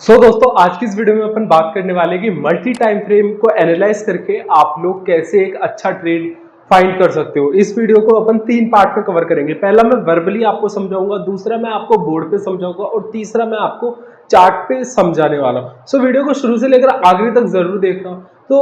दोस्तों आज की इस वीडियो में अपन बात करने वाले कि मल्टी टाइम फ्रेम को एनालाइज करके आप लोग कैसे एक अच्छा ट्रेड फाइंड कर सकते हो। इस वीडियो को अपन 3 पार्ट में कवर करेंगे। पहला मैं वर्बली आपको समझाऊंगा, दूसरा मैं आपको बोर्ड पे समझाऊंगा और तीसरा मैं आपको चार्ट पे समझाने वाला हूं। वीडियो को शुरू से लेकर आखिरी तक जरूर देखना। तो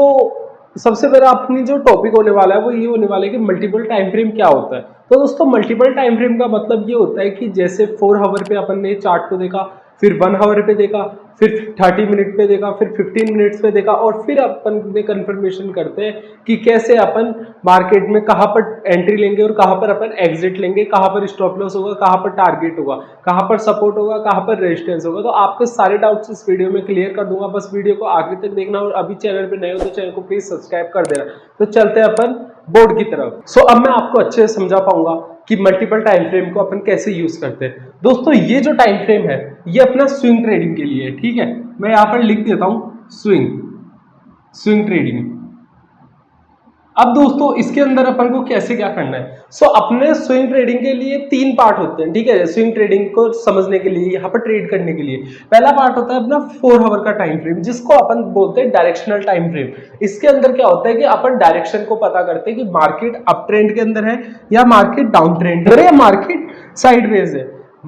सबसे पहले अपनी जो टॉपिक होने वाला है वो ये होने वाला है कि मल्टीपल टाइम फ्रेम क्या होता है। तो दोस्तों मल्टीपल टाइम फ्रेम का मतलब ये होता है कि जैसे 4 आवर पे अपन ने चार्ट को देखा, फिर 1 आवर पे देखा, फिर 30 मिनट पे देखा, फिर 15 मिनट्स पे देखा और फिर अपन में कंफर्मेशन करते हैं कि कैसे अपन मार्केट में कहां पर एंट्री लेंगे और कहां पर अपन एग्जिट लेंगे, कहां पर स्टॉप लॉस होगा, कहां पर टारगेट होगा, कहां पर सपोर्ट होगा, कहां पर रेजिस्टेंस होगा। तो आपके सारे डाउट्स इस वीडियो में क्लियर कर दूंगा। बस वीडियो को आखिरी तक देखना और अभी चैनल पे नए हो तो चैनल को प्लीज सब्सक्राइब कर देना। तो चलते हैं अपन बोर्ड की तरफ। अब मैं आपको अच्छे से समझा पाऊंगा कि मल्टीपल टाइम फ्रेम को अपन कैसे यूज करते हैं। दोस्तों ये जो टाइम फ्रेम है ये अपना स्विंग ट्रेडिंग के लिए है, ठीक है। मैं यहां पर लिख देता हूं स्विंग ट्रेडिंग। अब दोस्तों इसके अंदर अपन को कैसे क्या करना है। अपने स्विंग ट्रेडिंग के लिए 3 पार्ट होते हैं, ठीक है। स्विंग ट्रेडिंग को समझने के लिए, यहाँ पर ट्रेड करने के लिए पहला पार्ट होता है अपना 4 आवर का टाइम फ्रेम, जिसको अपन बोलते हैं डायरेक्शनल टाइम फ्रेम। इसके अंदर क्या होता है कि अपन डायरेक्शन को पता करते हैं कि मार्केट अप ट्रेंड के अंदर है या मार्केट डाउन ट्रेंड है या मार्केट साइडवेज है।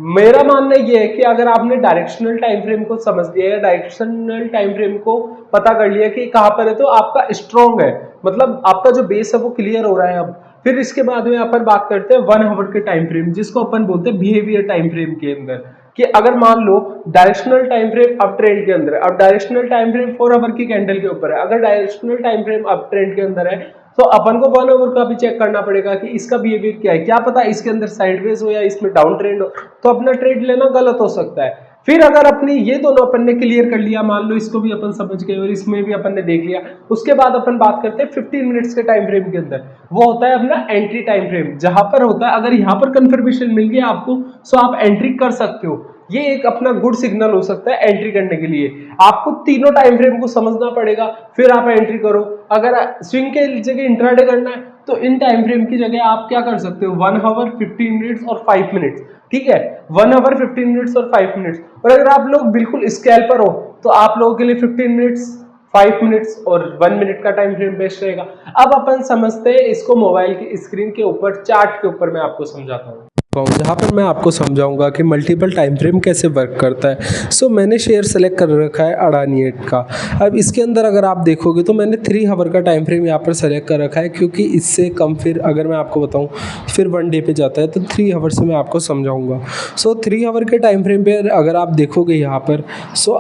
मेरा मानना यह है कि अगर आपने डायरेक्शनल टाइम फ्रेम को समझ लिया या डायरेक्शनल टाइम फ्रेम को पता कर लिया कि कहां पर है, तो आपका स्ट्रॉन्ग है, मतलब आपका जो बेस है वो क्लियर हो रहा है। अब फिर इसके बाद में अपन बात करते हैं 1 आवर के टाइम फ्रेम, जिसको अपन बोलते हैं बिहेवियर टाइम फ्रेम के अंदर। कि अगर मान लो directional time frame up trend के अंदर है, अब डायरेक्शनल टाइम फ्रेम 4 आवर की कैंडल के ऊपर है, अगर directional time frame up trend के अंदर है तो अपन को 1 आवर का भी चेक करना पड़ेगा कि इसका बिहेवियर क्या है। क्या पता इसके अंदर साइडवेज हो या इसमें डाउन ट्रेंड हो, तो अपना ट्रेड लेना गलत हो सकता है। फिर अगर अपने ये दोनों अपन ने क्लियर कर लिया, मान लो इसको भी अपन समझ गए और इसमें भी अपन ने देख लिया, उसके बाद अपन बात करते हैं 15 मिनट्स के टाइम फ्रेम के अंदर। वो होता है अपना एंट्री टाइम फ्रेम, जहां पर होता है अगर यहां पर कंफर्मेशन मिल गया आपको तो आप एंट्री कर सकते हो। ये एक अपना गुड सिग्नल हो सकता है एंट्री करने के लिए। आपको तीनों टाइम फ्रेम को समझना पड़ेगा, फिर आप एंट्री करो। अगर स्विंग के जगह इंट्राडे करना है तो इन टाइम फ्रेम की जगह आप क्या कर सकते हो, 1 आवर 15 मिनट्स और 5 मिनट्स, ठीक है। 1 आवर 15 मिनट्स और 5 मिनट्स। और अगर आप लोग बिल्कुल स्कैल्पर हो तो आप लोगों के लिए 15 मिनट्स 5 मिनट्स और 1 मिनट का टाइम फ्रेम बेस्ट रहेगा। अब अपन समझते हैं इसको मोबाइल की स्क्रीन के ऊपर, चार्ट के ऊपर मैं आपको समझाता हूँ, जहाँ पर मैं आपको समझाऊंगा कि मल्टीपल टाइम फ्रेम कैसे वर्क करता है। मैंने शेयर सेलेक्ट कर रखा है अडानी एट का। अब इसके अंदर अगर आप देखोगे तो मैंने 3 आवर का टाइम फ्रेम यहाँ पर सेलेक्ट कर रखा है, क्योंकि इससे कम फिर अगर मैं आपको बताऊं फिर 1 डे पे जाता है, तो 3 आवर से मैं आपको समझाऊंगा। 3 आवर के टाइम फ्रेम पे अगर आप देखोगे यहाँ पर,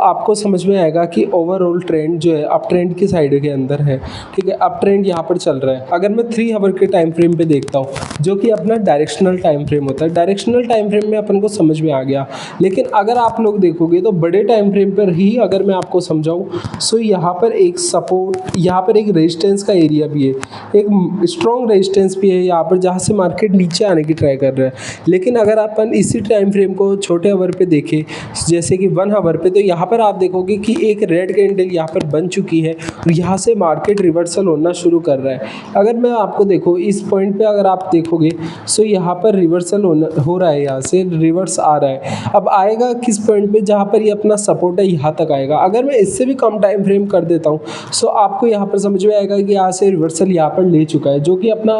आपको समझ में आएगा कि ओवरऑल ट्रेंड जो है अप ट्रेंड की साइड के अंदर है, ठीक है। अप ट्रेंड यहाँ पर चल रहा है। अगर मैं 3 आवर के टाइम फ्रेम पे देखता हूँ, जो कि अपना डायरेक्शनल टाइम फ्रेम होता है, डायरेक्शनल टाइम फ्रेम में अपन को समझ में आ गया। लेकिन अगर आप लोग देखोगे तो बड़े टाइम फ्रेम पर ही अगर मैं आपको समझाऊं, यहाँ पर एक सपोर्ट, यहाँ पर एक रेजिस्टेंस का एरिया भी है, एक स्ट्रॉन्ग रेजिस्टेंस भी है यहाँ पर, जहाँ से मार्केट नीचे आने की ट्राई कर रहा है। लेकिन अगर अपन इसी टाइम फ्रेम को छोटे आवर पे देखें, जैसे कि 1 आवर पे, तो यहाँ पर आप देखोगे कि एक रेड कैंडल यहाँ पर बन चुकी है और यहाँ से मार्केट रिवर्सल होना शुरू कर रहा है। अगर मैं आपको देखो इस पॉइंट पे अगर आप देखोगे यहाँ पर रिवर्सल हो रहा है, यहाँ से रिवर्स आ रहा है। अब आएगा किस पॉइंट पे, जहाँ पर ये अपना सपोर्ट है यहाँ तक आएगा। अगर मैं इससे भी कम टाइम फ्रेम कर देता हूँ आपको यहाँ पर समझ में आएगा कि यहाँ से रिवर्सल यहाँ पर ले चुका है, जो कि अपना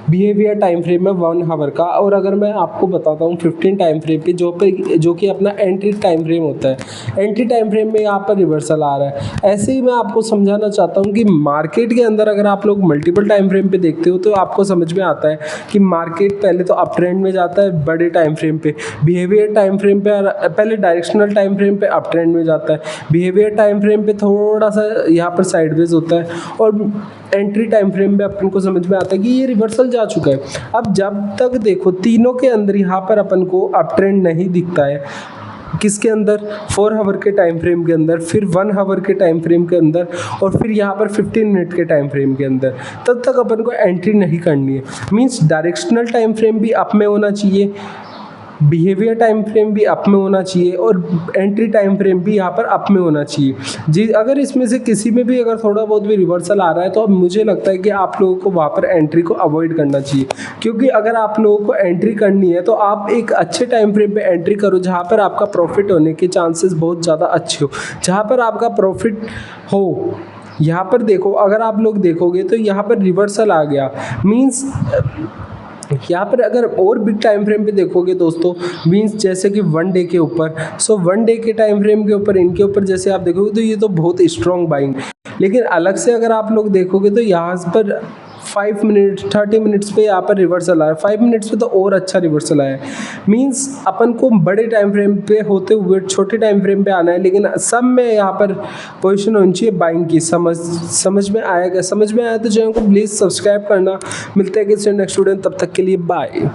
बिहेवियर टाइम फ्रेम है 1 आवर का। और अगर मैं आपको बताता हूँ 15 टाइम फ्रेम पे, जो कि अपना एंट्री टाइम फ्रेम होता है, एंट्री टाइम फ्रेम में यहाँ पर रिवर्सल आ रहा है। ऐसे ही मैं आपको समझाना चाहता हूँ कि मार्केट के अंदर अगर आप लोग मल्टीपल टाइम फ्रेम पे देखते हो तो आपको समझ में आता है कि मार्केट पहले तो अप ट्रेंड में जाता है बड़े टाइम फ्रेम पे, बिहेवियर टाइम फ्रेम पे पहले डायरेक्शनल टाइम फ्रेम पे अप ट्रेंड में जाता है, बिहेवियर टाइम फ्रेम पे थोड़ा सा यहाँ पर साइडवेज होता है, और एंट्री टाइम फ्रेम पे अपन को समझ में आता है कि ये रिवर्सल जा चुका है। अब जब तक देखो तीनों के अंदर यहाँ पर अपन को अप ट्रेंड नहीं दिखता है, किसके अंदर, 4 आवर के टाइम फ्रेम के अंदर, फिर 1 आवर के टाइम फ्रेम के अंदर, और फिर यहाँ पर 15 मिनट के टाइम फ्रेम के अंदर, तब तक अपन को एंट्री नहीं करनी है। मींस डायरेक्शनल टाइम फ्रेम भी अप में होना चाहिए, बिहेवियर टाइम फ्रेम भी अप में होना चाहिए और एंट्री टाइम फ्रेम भी यहाँ पर अप में होना चाहिए जी। अगर इसमें से किसी में भी अगर थोड़ा बहुत भी रिवर्सल आ रहा है तो अब मुझे लगता है कि आप लोगों को वहाँ पर एंट्री को अवॉइड करना चाहिए, क्योंकि अगर आप लोगों को एंट्री करनी है तो आप एक अच्छे टाइम फ्रेम पे एंट्री करो जहाँ पर आपका प्रॉफिट होने के चांसेस बहुत ज़्यादा अच्छे हो, जहाँ पर आपका प्रॉफिट हो। यहाँ पर देखो, अगर आप लोग देखोगे तो यहाँ पर रिवर्सल आ गया, मीन्स यहाँ पर अगर और बिग टाइम फ्रेम पे देखोगे दोस्तों, मीन्स जैसे कि 1 डे के ऊपर, सो 1 डे के टाइम फ्रेम के ऊपर, इनके ऊपर जैसे आप देखोगे तो ये तो बहुत स्ट्रॉन्ग बाइंग। लेकिन अलग से अगर आप लोग देखोगे तो यहाँ पर 5 मिनट 30 मिनट्स पे यहाँ पर रिवर्सल आया, 5 मिनट्स पे तो और अच्छा रिवर्सल आया। मीन्स अपन को बड़े टाइम फ्रेम पे होते हुए छोटे टाइम फ्रेम पे आना है, लेकिन सब में यहाँ पर पोजीशन होनी चाहिए बाइंग की। समझ में आया क्या? समझ में आया तो चैनल को प्लीज़ सब्सक्राइब करना। मिलते हैं किसी नेक्स्ट वीडियो, तब तक के लिए बाय।